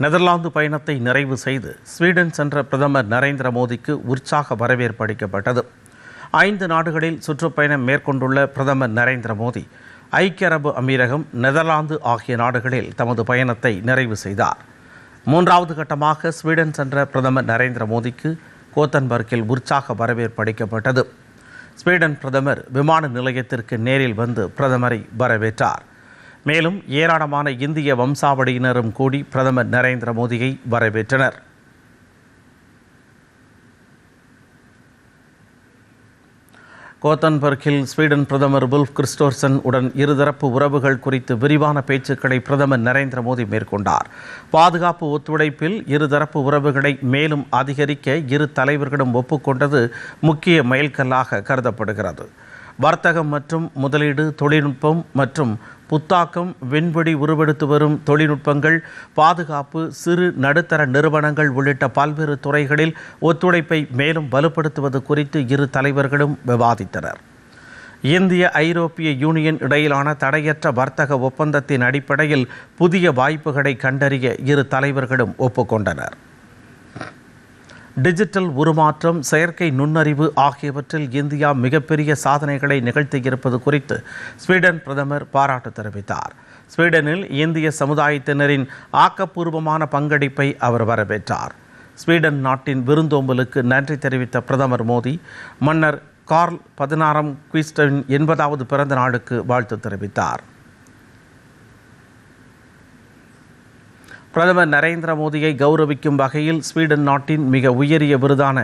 Netherlands பயணத்தை நிறைவு செய்து ஸ்வீடன் சென்ற பிரதமர் நரேந்திர மோடிக்கு உற்சாக வரவேற்பு அளிக்கப்பட்டது. 5 நாடுகளில் சுற்றுப்பயணம் மேற்கொண்டுள்ள பிரதமர் நரேந்திர மோடி ஐக்கிய அரபு அமீரகம், நெதர்லாந்து ஆகிய நாடுகளில் தமது பயணத்தை நிறைவு செய்தார். 3வது கட்டமாக ஸ்வீடன் சென்ற பிரதமர் நரேந்திர மோடிக்கு கோத்தன்பர்க்கில் உற்சாக வரவேற்பு அளிக்கப்பட்டது. ஸ்வீடன் பிரதமர் விமான நிலையத்திற்கு நேரில் வந்து பிரதமரை வரவேற்றார். மேலும் ஏராளமான இந்திய வம்சாவளியினரும் கூடி பிரதமர் நரேந்திர மோடியை வரவேற்றனர். கோத்தன்பர்க்கில் ஸ்வீடன் பிரதமர் உல்ஃப் கிறிஸ்டோர்சன் உடன் இருதரப்பு உறவுகள் குறித்து விரிவான பேச்சுக்களை பிரதமர் நரேந்திர மோடி மேற்கொண்டார். பாதுகாப்பு ஒத்துழைப்பில் இருதரப்பு உறவுகளை மேலும் அதிகரிக்க இரு தலைவர்களும் ஒப்புக்கொண்டது முக்கிய மைல்கல்லாக கருதப்படுகிறது. வர்த்தகம் மற்றும் முதலீடு, தொழில்நுட்பம் மற்றும் புத்தாக்கம், விண்வெளி உருவெடுத்து வரும் தொழில்நுட்பங்கள், பாதுகாப்பு, சிறு நடுத்தர நிறுவனங்கள் உள்ளிட்ட பல்வேறு துறைகளில் ஒத்துழைப்பை மேலும் வலுப்படுத்துவது குறித்து இரு தலைவர்களும் விவாதித்தனர். இந்திய ஐரோப்பிய யூனியன் இடையிலான தடையற்ற வர்த்தக ஒப்பந்தத்தின் அடிப்படையில் புதிய வாய்ப்புகளை கண்டறிய இரு தலைவர்களும் ஒப்புக்கொண்டனர். டிஜிட்டல் உருமாற்றம், செயற்கை நுண்ணறிவு ஆகியவற்றில் இந்தியா மிகப்பெரிய சாதனைகளை நிகழ்த்தியிருப்பது குறித்து ஸ்வீடன் பிரதமர் பாராட்டு தெரிவித்தார். ஸ்வீடனில் இந்திய சமுதாயத்தினரின் ஆக்கப்பூர்வமான பங்களிப்பை அவர் வரவேற்றார். ஸ்வீடன் நாட்டின் விருந்தோம்பலுக்கு நன்றி தெரிவித்த பிரதமர் மோடி, மன்னர் கார்ல் 16 குயிஸ்டவின் 80வது பிறந்த நாளுக்கு வாழ்த்து தெரிவித்தார். பிரதமர் நரேந்திர மோடியை கௌரவிக்கும் வகையில் ஸ்வீடன் நாட்டின் மிக உயரிய விருதான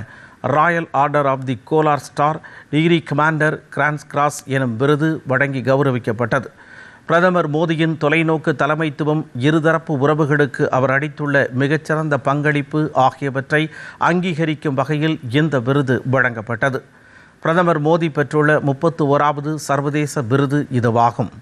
royal order of the polar star degree commander grand cross எனும் விருது வழங்கி கௌரவிக்கப்பட்டது. பிரதமர் மோடியின் தொலைநோக்கு தலைமைத்துவம், இருதரப்பு உறவுகளுக்கு அவர் அளித்துள்ள மிகச்சிறந்த பங்களிப்பு ஆகியவற்றை அங்கீகரிக்கும் வகையில் இந்த விருது வழங்கப்பட்டது. பிரதமர் மோடி பெற்றுள்ள 31வது சர்வதேச விருது இதுவாகும்.